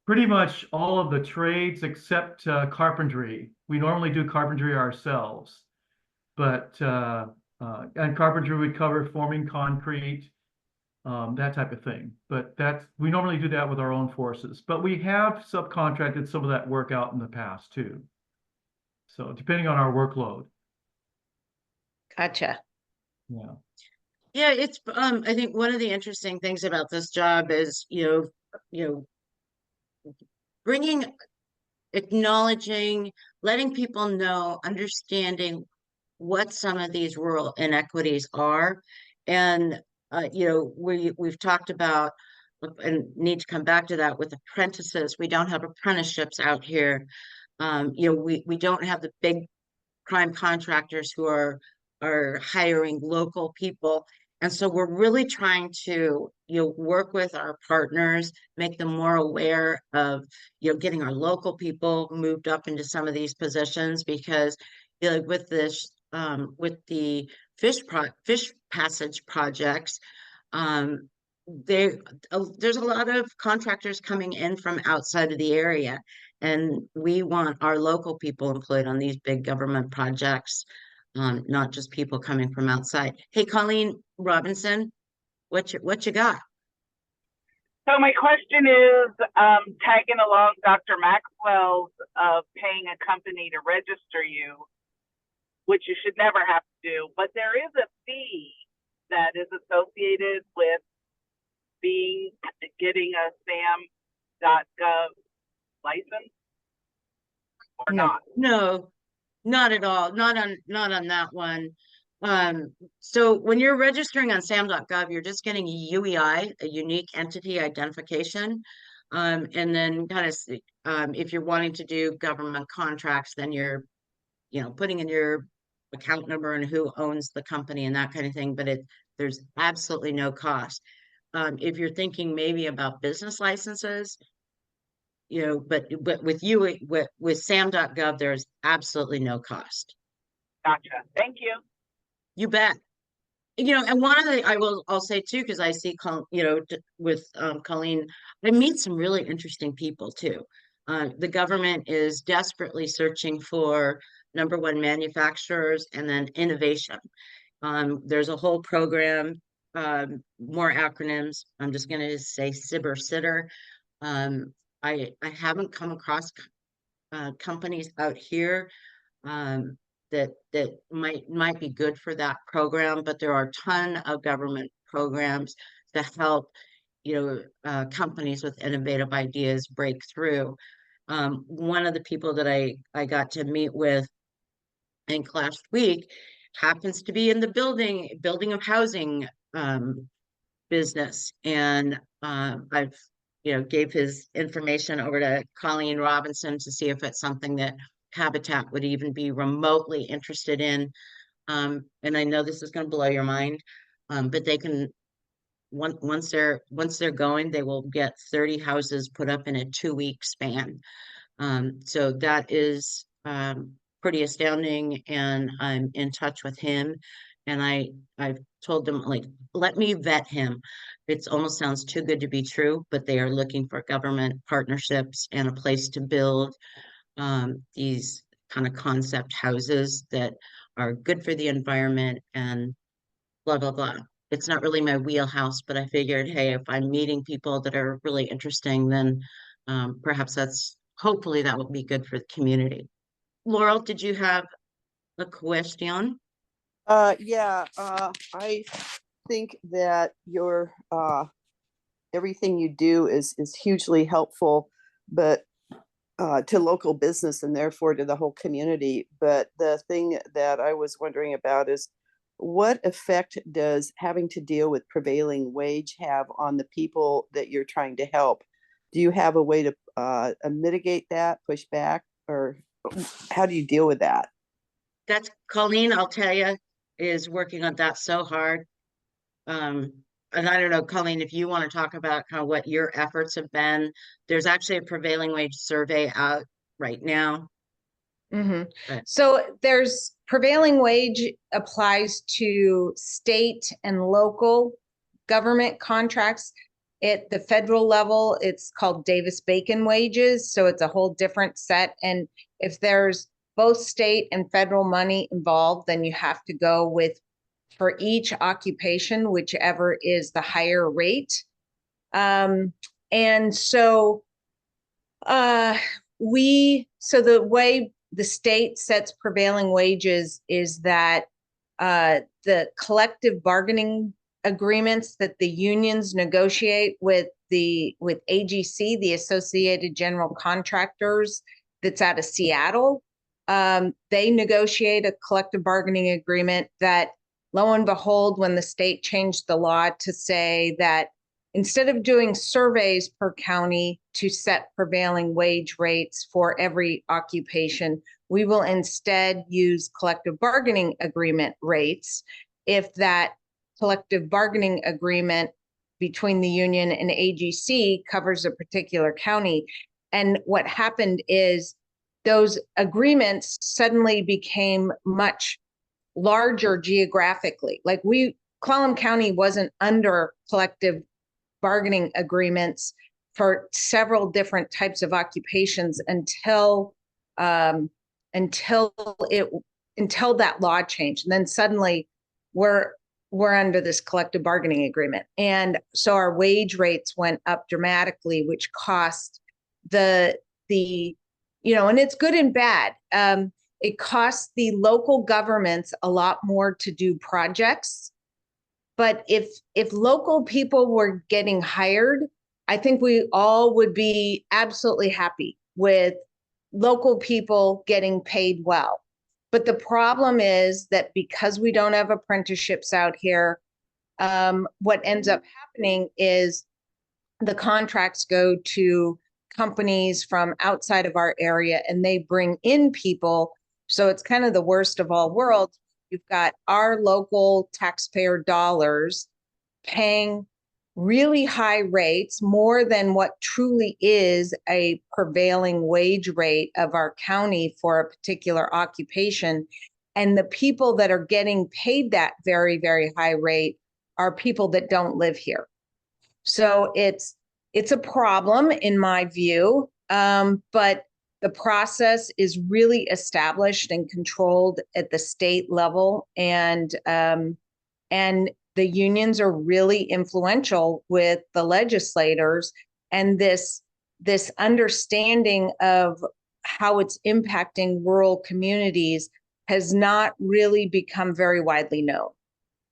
Pretty much all of the trades except carpentry. We normally do carpentry ourselves, but and carpentry would cover forming concrete, that type of thing. But we normally do that with our own forces. But we have subcontracted some of that work out in the past too. So depending on our workload. Gotcha. Yeah. Yeah, it's I think one of the interesting things about this job is, acknowledging, letting people know, understanding what some of these rural inequities are. And we've talked about, and need to come back to that with apprentices. We don't have apprenticeships out here. We don't have the big prime contractors who are hiring local people. And so we're really trying to, work with our partners, make them more aware of, getting our local people moved up into some of these positions, because with this with the fish passage projects, there's a lot of contractors coming in from outside of the area, and we want our local people employed on these big government projects, not just people coming from outside. Hey, Colleen Robinson, what you got? So my question is, tagging along Dr. Maxwell's of paying a company to register you, which you should never have to do, but there is a fee that is associated with getting a SAM.gov license, or No. not? No, not at all. Not on that one. So when you're registering on SAM.gov, you're just getting a UEI, a unique entity identification. And then kind of, if you're wanting to do government contracts, then you're, putting in your account number and who owns the company and that kind of thing, but there's absolutely no cost. If you're thinking maybe about business licenses, but with SAM.gov, there's absolutely no cost. Gotcha. Thank you. You bet. And one of the, I'll say too, because I see, with Colleen, I meet some really interesting people too. The government is desperately searching for number one manufacturers and then innovation. There's a whole program, more acronyms. I'm just going to say SIBR SITR. I haven't come across companies out here that might be good for that program, but there are a ton of government programs to help companies with innovative ideas break through. One of the people that I got to meet with last week happens to be in the building of housing business, and I've gave his information over to Colleen Robinson to see if it's something that Habitat would even be remotely interested in. And I know this is going to blow your mind, but they can, once they're going, they will get 30 houses put up in a 2-week span. So that is pretty astounding, and I'm in touch with him, and I've told them, like, let me vet him. It almost sounds too good to be true, but they are looking for government partnerships and a place to build these kind of concept houses that are good for the environment and blah, blah, blah. It's not really my wheelhouse, but I figured, hey, if I'm meeting people that are really interesting, then perhaps hopefully that will be good for the community. Laurel, did you have a question? Yeah, I think that your everything you do is hugely helpful, but to local business and therefore to the whole community. But the thing that I was wondering about is, what effect does having to deal with prevailing wage have on the people that you're trying to help? Do you have a way to mitigate that, push back, or how do you deal with that? That's Colleen, I'll tell you, is working on that so hard. And I don't know, Colleen, if you want to talk about kind of what your efforts have been. There's actually a prevailing wage survey out right now. So there's prevailing wage applies to state and local government contracts. At the federal level, it's called Davis-Bacon wages. So it's a whole different set. And if there's both state and federal money involved, then you have to go with, for each occupation, whichever is the higher rate. And so the way the state sets prevailing wages is that the collective bargaining agreements that the unions negotiate with AGC, the Associated General Contractors, that's out of Seattle, they negotiate a collective bargaining agreement that, lo and behold, when the state changed the law to say that instead of doing surveys per county to set prevailing wage rates for every occupation, we will instead use collective bargaining agreement rates if that collective bargaining agreement between the union and AGC covers a particular county. And what happened is those agreements suddenly became much larger geographically. Like Clallam County wasn't under collective bargaining agreements for several different types of occupations until that law changed. And then suddenly we're under this collective bargaining agreement. And so our wage rates went up dramatically, which cost and it's good and bad. It costs the local governments a lot more to do projects. But if local people were getting hired, I think we all would be absolutely happy with local people getting paid well. But the problem is that because we don't have apprenticeships out here, what ends up happening is the contracts go to companies from outside of our area and they bring in people. So it's kind of the worst of all worlds. You've got our local taxpayer dollars paying really high rates, more than what truly is a prevailing wage rate of our county for a particular occupation. And the people that are getting paid that very, very high rate are people that don't live here. So it's a problem in my view, but the process is really established and controlled at the state level, and the unions are really influential with the legislators, and this understanding of how it's impacting rural communities has not really become very widely known.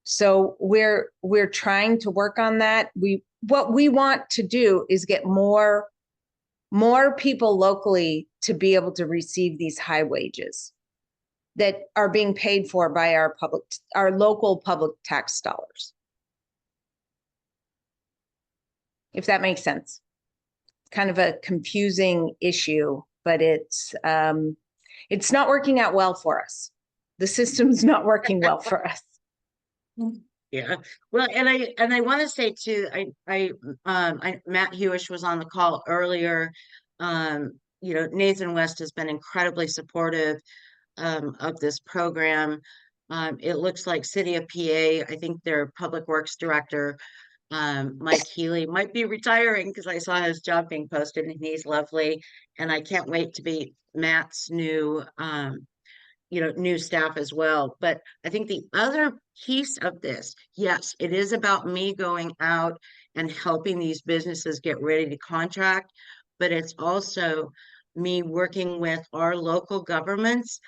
So we're trying to work on that. What we want to do is get more people locally to be able to receive these high wages that are being paid for by our local public tax dollars. If that makes sense. Kind of a confusing issue, but it's not working out well for us. The system's not working well for us. Yeah, well, and I want to say too, Matt Hewish was on the call earlier. Nathan West has been incredibly supportive of this program. It looks like City of PA, I think their Public Works Director, Mike Healy, might be retiring because I saw his job being posted and he's lovely. And I can't wait to be Matt's new staff as well. But I think the other piece of this, yes, it is about me going out and helping these businesses get ready to contract, but it's also me working with our local governments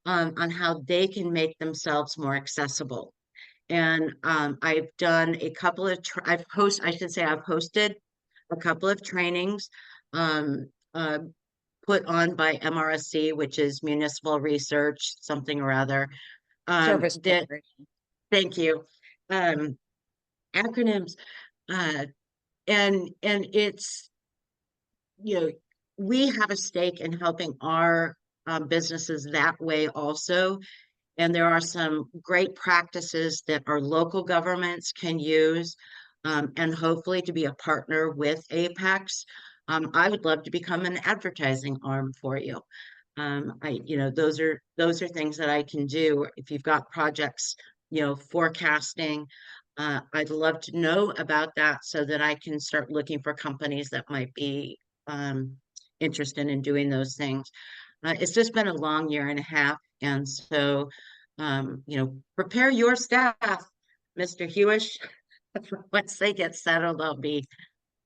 on how they can make themselves more accessible. And I've done a couple of, I've hosted a couple of trainings put on by MRSC, which is Municipal Research, something or other. Service Corporation. Thank you. Acronyms. And it's, we have a stake in helping our businesses that way also. And there are some great practices that our local governments can use, and hopefully to be a partner with Apex. I would love to become an advertising arm for you. Those are things that I can do. If you've got projects, forecasting, I'd love to know about that so that I can start looking for companies that might be interested in doing those things. It's just been a long year and a half. And so, prepare your staff, Mr. Hewish. Once they get settled, I'll be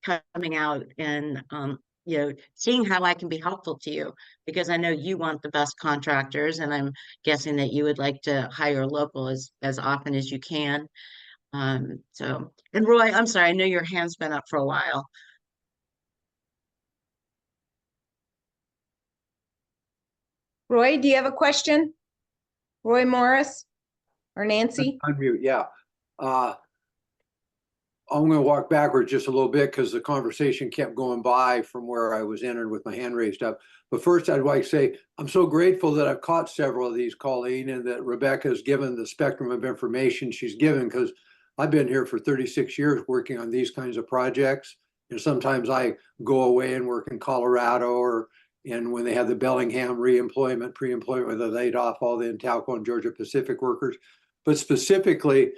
coming out and, seeing how I can be helpful to you, because I know you want the best contractors, and I'm guessing that you would like to hire local as often as you can. And Roy, I'm sorry, I know your hand's been up for a while. Roy, do you have a question? Roy Morris or Nancy? Unmute, yeah. I'm going to walk backwards just a little bit because the conversation kept going by from where I was entered with my hand raised up. But first, I'd like to say I'm so grateful that I've caught several of these, Colleen, and that Rebekah has given the spectrum of information she's given, because I've been here for 36 years working on these kinds of projects. And sometimes I go away and work in Colorado or And when they had the Bellingham reemployment, pre-employment, where they laid off all the Intalco and Georgia Pacific workers. But specifically,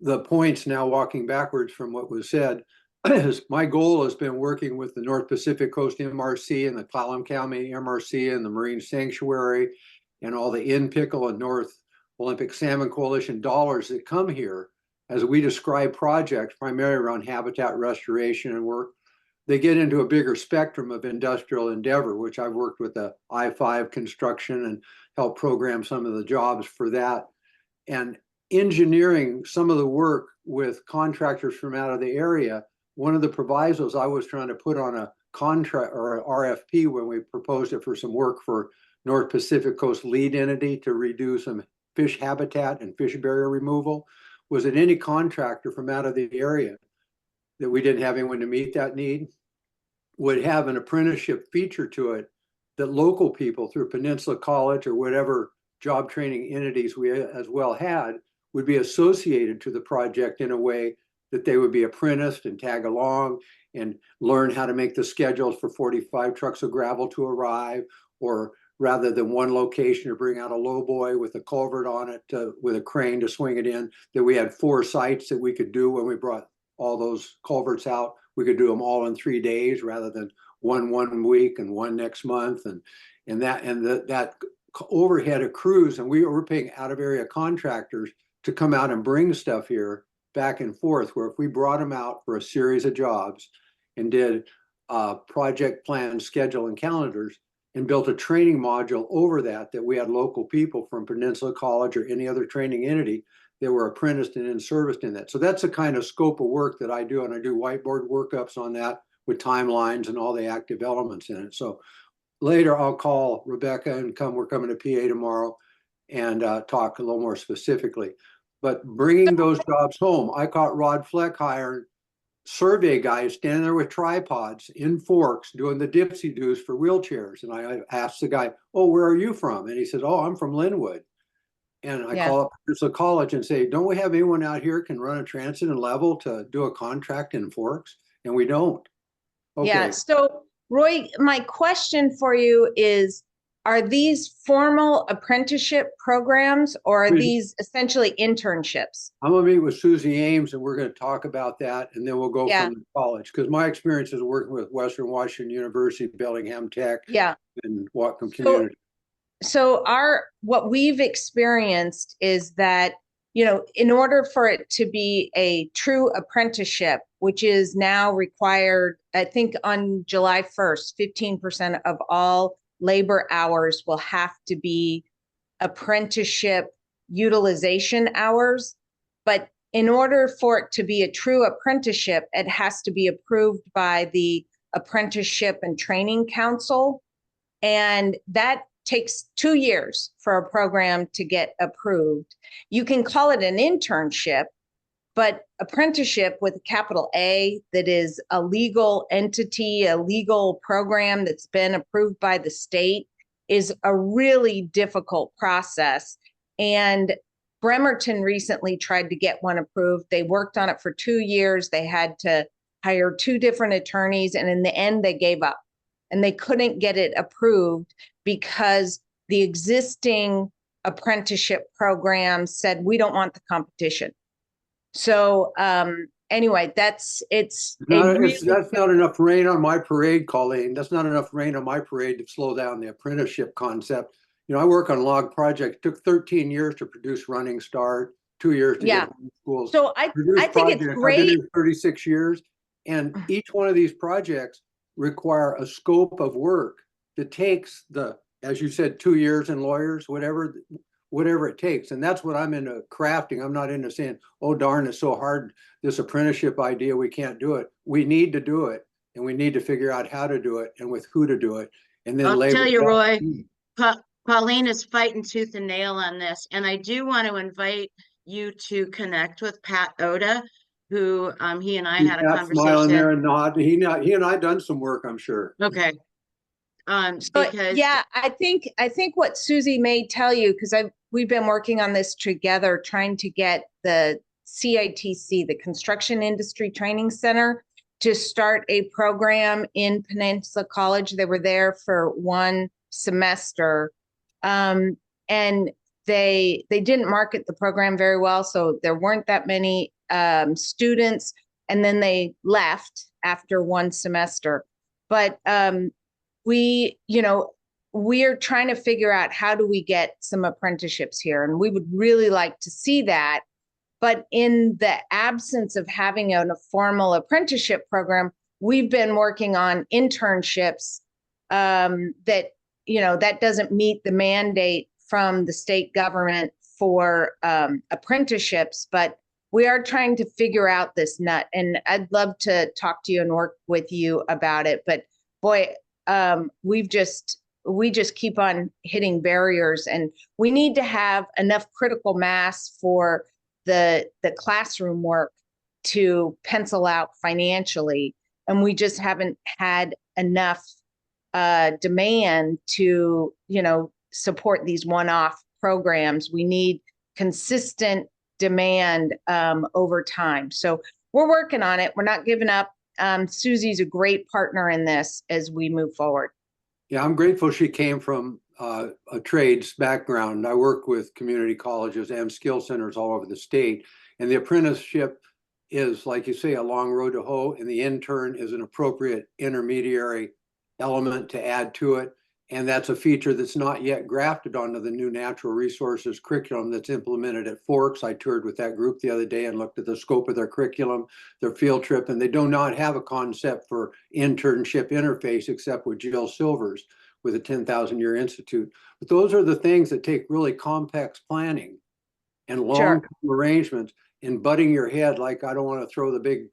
the points now walking backwards from what was said, is my goal has been working with the North Pacific Coast MRC and the Clallam County MRC and the Marine Sanctuary and all the in-pickle and North Olympic Salmon Coalition dollars that come here as we describe projects primarily around habitat restoration and work. They get into a bigger spectrum of industrial endeavor, which I've worked with the I-5 construction and helped program some of the jobs for that. And engineering some of the work with contractors from out of the area. One of the provisos I was trying to put on a contract or an RFP when we proposed it for some work for North Pacific Coast lead entity to redo some fish habitat and fish barrier removal was that any contractor from out of the area that we didn't have anyone to meet that need would have an apprenticeship feature to it that local people through Peninsula College or whatever job training entities we as well had would be associated to the project in a way that they would be apprenticed and tag along and learn how to make the schedules for 45 trucks of gravel to arrive, or rather than one location to bring out a lowboy with a culvert on it with a crane to swing it in, that we had 4 sites that we could do when we brought all those culverts out. We could do them all in 3 days rather than one week and one next month. And that overhead accrues, and we're paying out of area contractors to come out and bring stuff here back and forth, where if we brought them out for a series of jobs and did project plan, schedule, and calendars and built a training module over that we had local people from Peninsula College or any other training entity that were apprenticed and in service in that. So that's the kind of scope of work that I do, and I do whiteboard workups on that with timelines and all the active elements in it. So later I'll call Rebekah and we're coming to PA tomorrow and talk a little more specifically. But bringing those jobs home, I caught Rod Fleck hiring survey guys standing there with tripods in Forks doing the dipsy-doos for wheelchairs. And I asked the guy, oh, where are you from? And he said, oh, I'm from Linwood. And I call up Peninsula College and say, don't we have anyone out here can run a transit and level to do a contract in Forks? And we don't. Okay. Yeah. So Roy, my question for you is, are these formal apprenticeship programs or are these essentially internships? I'm gonna meet with Susie Ames and we're gonna talk about that, and then we'll go from the college. Because my experience is working with Western Washington University, Bellingham Tech, and Whatcom Community. So what we've experienced is that, you know, in order for it to be a true apprenticeship, which is now required, I think on July 1st, 15% of all labor hours will have to be apprenticeship utilization hours. But in order for it to be a true apprenticeship, it has to be approved by the Apprenticeship and Training Council. And that takes 2 years for a program to get approved. You can call it an internship, but apprenticeship with a capital A that is a legal entity, a legal program that's been approved by the state is a really difficult process. And Bremerton recently tried to get one approved. They worked on it for 2 years. They had to hire 2 different attorneys, and in the end they gave up and they couldn't get it approved because the existing apprenticeship program said, we don't want the competition. So anyway, that's not enough rain on my parade, Colleen. That's not enough rain on my parade to slow down the apprenticeship concept. You know, I work on log projects. It took 13 years to produce Running Start, 2 years to get schools. So I think it's great. I've been here 36 years, and each one of these projects require a scope of work that takes as you said, 2 years in lawyers, whatever it takes. And that's what I'm into crafting. I'm not into saying, oh, darn, it's so hard, this apprenticeship idea, we can't do it. We need to do it, and we need to figure out how to do it and with who to do it. And then I'll tell you, Roy, Colleen is fighting tooth and nail on this. And I do want to invite you to connect with Pat Oda, who he and I had a conversation. Smiling there and nod. He and I done some work, I'm sure. Okay. Because I think what Susie may tell you, because we've been working on this together, trying to get the CITC, the Construction Industry Training Center, to start a program in Peninsula College. They were there for one semester. And they didn't market the program very well, so there weren't that many students, and then they left after one semester. But we are trying to figure out how do we get some apprenticeships here, and we would really like to see that. But in the absence of having a formal apprenticeship program, we've been working on internships that doesn't meet the mandate from the state government for apprenticeships, but we are trying to figure out this nut, and I'd love to talk to you and work with you about it. But boy, we just keep on hitting barriers, and we need to have enough critical mass for the classroom work to pencil out financially, and we just haven't had enough demand to support these one-off programs. We need consistent demand over time. So we're working on it. We're not giving up. Susie's a great partner in this as we move forward. Yeah, I'm grateful she came from a trades background. I work with community colleges and skill centers all over the state. And the apprenticeship is, like you say, a long road to hoe, and the intern is an appropriate intermediary element to add to it. And that's a feature that's not yet grafted onto the new natural resources curriculum that's implemented at Forks. I toured with that group the other day and looked at the scope of their curriculum, their field trip, and they do not have a concept for internship interface except with Jill Silvers with a 10,000-year institute. But those are the things that take really complex planning and long-term arrangements and butting your head like, I don't want to throw the big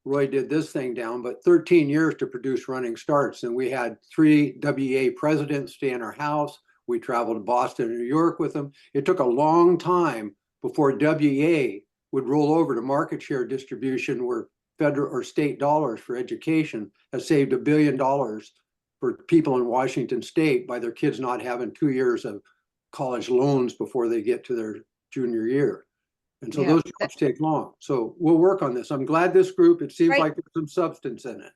Roy did this thing down, but 13 years to produce running starts. And we had 3 WEA presidents stay in our house. We traveled to Boston and New York with them. It took a long time before WEA would roll over to market share distribution, where federal or state dollars for education has saved $1 billion for people in Washington state by their kids not having 2 years of college loans before they get to their junior year. And so those jobs take long. So we'll work on this. I'm glad this group, it seems like there's some substance in it.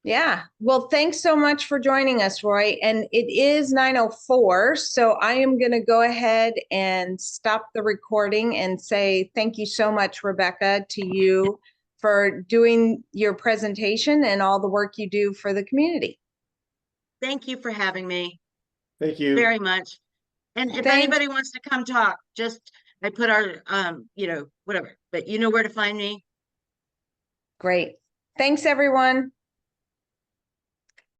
Yeah. Well, thanks so much for joining us, Roy. And it is 9:04. So I am going to go ahead and stop the recording and say thank you so much, Rebekah, to you for doing your presentation and all the work you do for the community. Thank you for having me. Thank you very much. And if anybody wants to come talk, I put our, whatever, but you know where to find me. Great. Thanks, everyone.